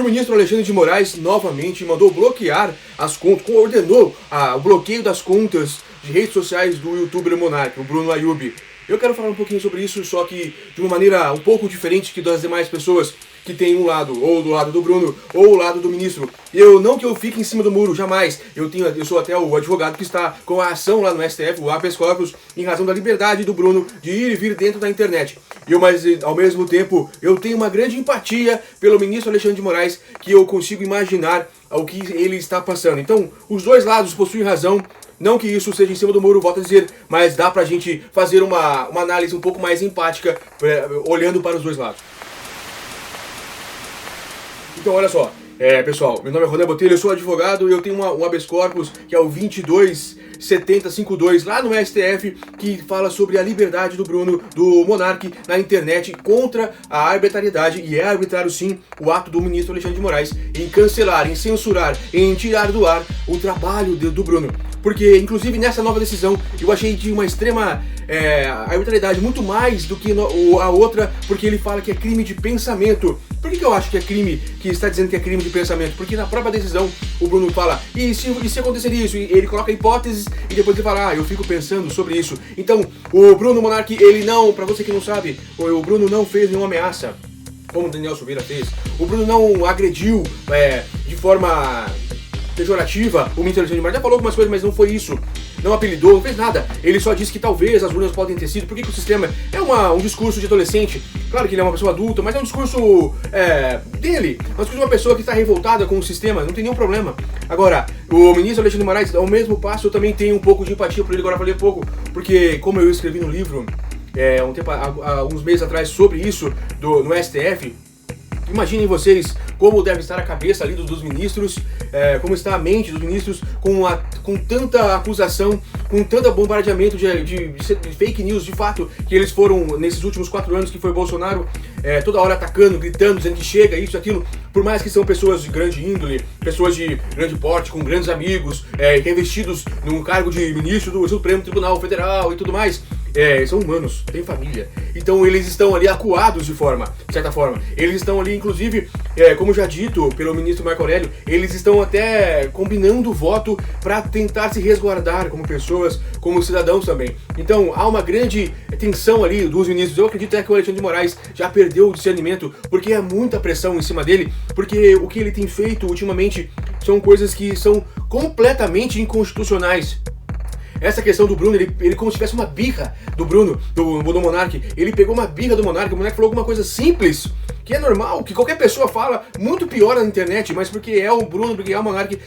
O ministro Alexandre de Moraes novamente mandou bloquear as contas, ordenou o bloqueio das contas de redes sociais do youtuber Monark, o Bruno Ayub. Eu quero falar um pouquinho sobre isso, só que de uma maneira um pouco diferente que das demais pessoas que tem um lado, ou do lado do Bruno, ou o lado do ministro. Não que eu fique em cima do muro, jamais. Eu sou até o advogado que está com a ação lá no STF, o habeas corpus, em razão da liberdade do Bruno de ir e vir dentro da internet. Mas, ao mesmo tempo, eu tenho uma grande empatia pelo ministro Alexandre de Moraes, que eu consigo imaginar o que ele está passando. Então, os dois lados possuem razão. Não que isso seja em cima do muro, volto a dizer, mas dá pra gente fazer uma análise um pouco mais empática, olhando para os dois lados. Então, olha só, pessoal, meu nome é Ronan Botelho, eu sou advogado e eu tenho um habeas corpus, que é o 227052, lá no STF, que fala sobre a liberdade do Bruno, do Monark, na internet, contra a arbitrariedade, e é arbitrário sim, o ato do ministro Alexandre de Moraes em cancelar, em censurar, em tirar do ar o trabalho do Bruno. Porque, inclusive, nessa nova decisão, eu achei de uma extrema arbitrariedade, muito mais do que a outra, porque ele fala que é crime de pensamento. Por que eu acho que é crime, que está dizendo que é crime de pensamento? Porque na própria decisão, o Bruno fala, e se acontecer isso? E ele coloca hipóteses, e depois ele fala, eu fico pensando sobre isso. Então, o Bruno Monark, ele não, pra você que não sabe, o Bruno não fez nenhuma ameaça, como o Daniel Silveira fez. O Bruno não agrediu de forma pejorativa o ministro Alexandre de Moraes. Já falou algumas coisas, mas não foi isso. Não apelidou, não fez nada. Ele só disse que talvez as urnas podem ter sido. Por que o sistema é um discurso de adolescente? Claro que ele é uma pessoa adulta, mas é um discurso dele. É um discurso de uma pessoa que está revoltada com o sistema, não tem nenhum problema. Agora, o ministro Alexandre de Moraes, ao mesmo passo, eu também tenho um pouco de empatia por ele. Agora falei pouco, porque como eu escrevi no livro, uns meses atrás, sobre isso, no STF, imaginem vocês como deve estar a cabeça ali dos ministros, como está a mente dos ministros com tanta acusação, com tanto bombardeamento de fake news, de fato, que eles foram, nesses últimos 4 anos que foi Bolsonaro, toda hora atacando, gritando, dizendo que chega, isso, aquilo, por mais que são pessoas de grande índole, pessoas de grande porte, com grandes amigos, revestidos num cargo de ministro do Supremo Tribunal Federal e tudo mais, são humanos, têm família. Então eles estão ali acuados de certa forma. Eles estão ali, inclusive, como já dito pelo ministro Marco Aurélio, eles estão até combinando o voto para tentar se resguardar como pessoas, como cidadãos também. Então há uma grande tensão ali dos ministros. Eu acredito que o Alexandre de Moraes já perdeu o discernimento, porque é muita pressão em cima dele, porque o que ele tem feito ultimamente são coisas que são completamente inconstitucionais. Essa questão do Bruno, ele como se tivesse uma birra do Bruno, do Monark. Ele pegou uma birra do Monark, o Monark falou alguma coisa simples, que é normal, que qualquer pessoa fala, muito pior na internet, mas porque é o Bruno, porque é o Monark,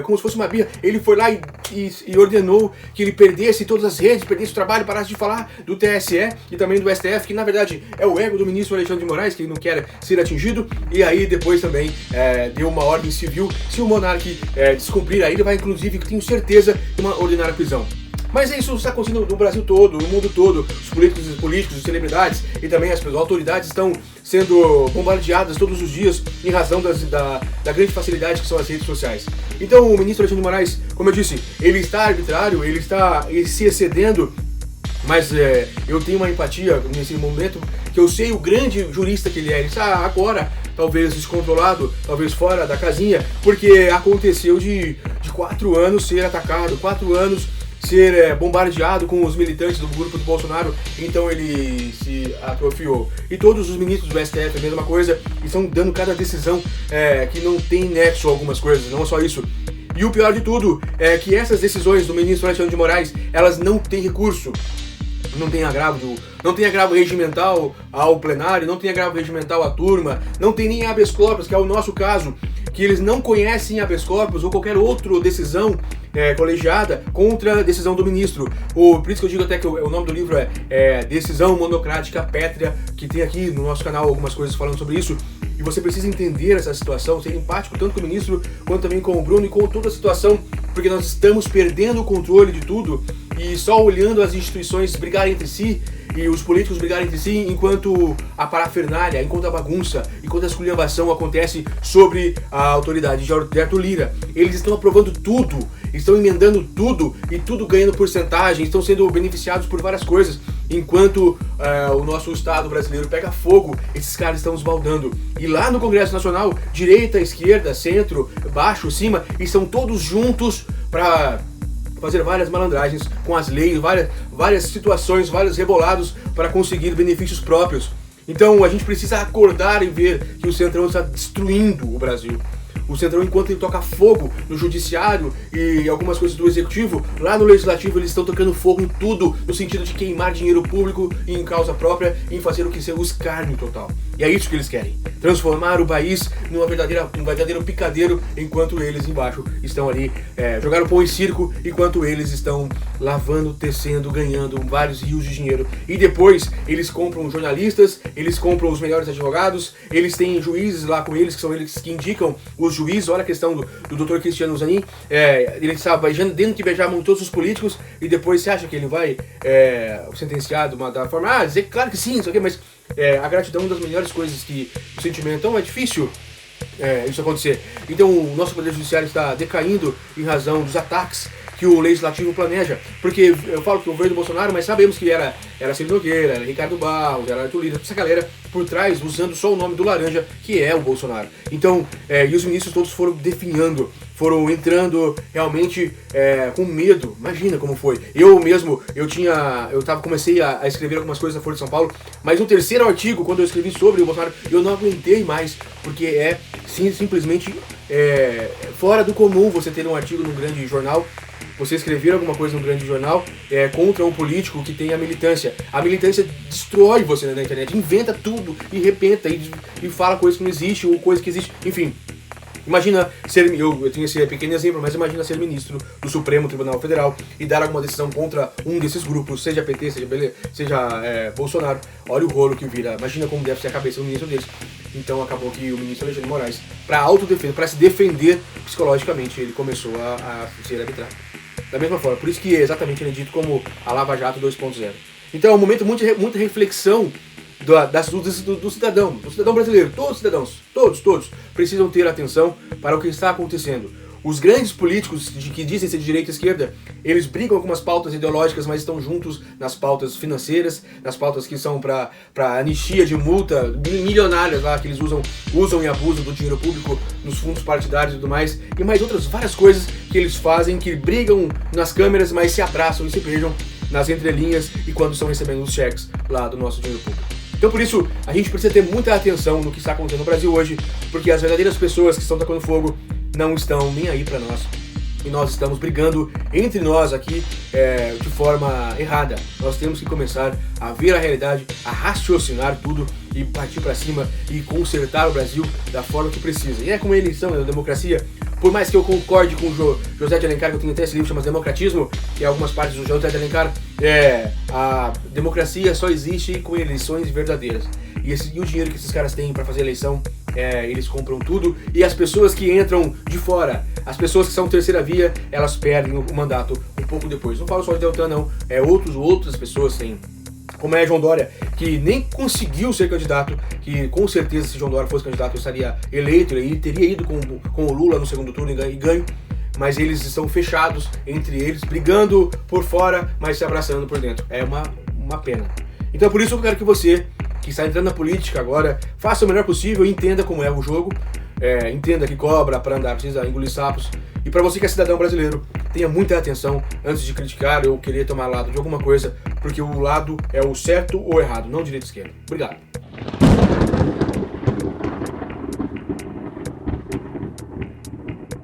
como se fosse uma birra. Ele foi lá e ordenou que ele perdesse todas as redes, perdesse o trabalho, parasse de falar do TSE e também do STF, que na verdade é o ego do ministro Alexandre de Moraes, que ele não quer ser atingido, e aí depois também deu uma ordem civil. Se o Monark descumprir, aí ele vai, inclusive, tenho certeza, ordenar a prisão. Mas isso está acontecendo no Brasil todo, no mundo todo. Os políticos, as celebridades e também as autoridades estão sendo bombardeadas todos os dias em razão da grande facilidade que são as redes sociais. Então o ministro Alexandre de Moraes, como eu disse, ele está arbitrário, ele está se excedendo, mas eu tenho uma empatia nesse momento, que eu sei o grande jurista que ele é. Ele está agora, talvez descontrolado, talvez fora da casinha, porque aconteceu de 4 anos ser atacado, 4 anos ser bombardeado com os militantes do grupo do Bolsonaro, então ele se atrofiou. E todos os ministros do STF, a mesma coisa, estão dando cada decisão que não tem nexo a algumas coisas, não é só isso. E o pior de tudo é que essas decisões do ministro Alexandre de Moraes, elas não têm recurso. Não tem agravo regimental ao plenário, não tem agravo regimental à turma, não tem nem habeas corpus, que é o nosso caso, que eles não conhecem habeas corpus ou qualquer outra decisão colegiada contra a decisão do ministro. Por isso que eu digo até que o nome do livro é Decisão Monocrática Pétrea, que tem aqui no nosso canal algumas coisas falando sobre isso. E você precisa entender essa situação, ser empático tanto com o ministro quanto também com o Bruno e com toda a situação, porque nós estamos perdendo o controle de tudo e só olhando as instituições brigarem entre si, e os políticos brigarem entre si enquanto a parafernália, enquanto a bagunça, enquanto a esculhambação acontece sobre a autoridade de Arthur Lira. Eles estão aprovando tudo, estão emendando tudo e tudo ganhando porcentagem, estão sendo beneficiados por várias coisas. Enquanto o nosso Estado brasileiro pega fogo, esses caras estão esbaldando. E lá no Congresso Nacional, direita, esquerda, centro, baixo, cima, estão todos juntos para fazer várias malandragens com as leis, várias situações, vários rebolados para conseguir benefícios próprios. Então a gente precisa acordar e ver que o Centrão está destruindo o Brasil. O Centrão, enquanto ele toca fogo no judiciário e algumas coisas do executivo, lá no legislativo eles estão tocando fogo em tudo, no sentido de queimar dinheiro público em causa própria, em fazer o que seja o escárnio total. E é isso que eles querem, transformar o país num verdadeiro picadeiro, enquanto eles embaixo estão ali, jogaram pão em circo, enquanto eles estão lavando, tecendo, ganhando vários rios de dinheiro. E depois eles compram jornalistas, eles compram os melhores advogados, eles têm juízes lá com eles, que são eles que indicam os juízes. Olha a questão do Dr. Cristiano Zanin, ele está beijando, dentro de beijar todos os políticos, e depois você acha que ele vai sentenciar da forma, dizer claro que sim, isso aqui, mas a gratidão é uma das melhores coisas que o sentimento. Então é difícil isso acontecer. Então o nosso poder judiciário está decaindo em razão dos ataques que o legislativo planeja, porque eu falo que o governo do Bolsonaro, mas sabemos que era Ciro Nogueira, era Ricardo Barros, era Arthur Lira, essa galera por trás, usando só o nome do laranja, que é o Bolsonaro. Então, e os ministros todos foram definhando, foram entrando realmente com medo. Imagina como foi. Eu mesmo, comecei a escrever algumas coisas na Folha de São Paulo, mas no terceiro artigo, quando eu escrevi sobre o Bolsonaro, eu não aguentei mais, porque simplesmente fora do comum você ter um artigo num grande jornal, você escrever alguma coisa num grande jornal contra um político que tem a militância. A militância destrói você na internet, inventa tudo e repenta e fala coisa que não existe ou coisa que existe, enfim. Imagina ser, eu tenho esse pequeno exemplo, mas imagina ser ministro do Supremo Tribunal Federal e dar alguma decisão contra um desses grupos, seja PT, seja Bolsonaro. Olha o rolo que vira, imagina como deve ser a cabeça do ministro deles. Então acabou que o ministro Alexandre de Moraes, para autodefesa, para se defender psicologicamente, ele começou a ser arbitrado. Da mesma forma, por isso que exatamente ele é dito como a Lava Jato 2.0. Então é um momento muita reflexão do cidadão brasileiro. Todos os cidadãos, todos precisam ter atenção para o que está acontecendo. Os grandes políticos que dizem ser de direita e esquerda, eles brigam com algumas pautas ideológicas, mas estão juntos nas pautas financeiras, nas pautas que são para anistia de multa milionárias lá, que eles usam e abusam do dinheiro público nos fundos partidários e tudo mais, e mais outras várias coisas que eles fazem, que brigam nas câmeras, mas se abraçam e se beijam nas entrelinhas e quando estão recebendo os cheques lá do nosso dinheiro público. Então por isso, a gente precisa ter muita atenção no que está acontecendo no Brasil hoje, porque as verdadeiras pessoas que estão tacando fogo não estão nem aí para nós. E nós estamos brigando entre nós aqui de forma errada. Nós temos que começar a ver a realidade, a raciocinar tudo e partir para cima e consertar o Brasil da forma que precisa. E é como a eleição, a democracia. Por mais que eu concorde com o José de Alencar, que eu tenho até esse livro chamado Democratismo, que é algumas partes do José de Alencar, a democracia só existe com eleições verdadeiras. E o dinheiro que esses caras têm para fazer eleição, eles compram tudo. E as pessoas que entram de fora, as pessoas que são terceira via, elas perdem o mandato um pouco depois. Não falo só de Deltan, não. Outras pessoas têm. Como João Dória, que nem conseguiu ser candidato, que com certeza se João Dória fosse candidato, eu estaria eleito, ele teria ido com o Lula no segundo turno e ganho, mas eles estão fechados entre eles, brigando por fora, mas se abraçando por dentro. É uma pena. Então é por isso que eu quero que você, que está entrando na política agora, faça o melhor possível e entenda como é o jogo, entenda que cobra para andar precisa engolir sapos. E para você que é cidadão brasileiro, tenha muita atenção antes de criticar ou querer tomar lado de alguma coisa, porque o lado é o certo ou errado, não direita e esquerda. Obrigado.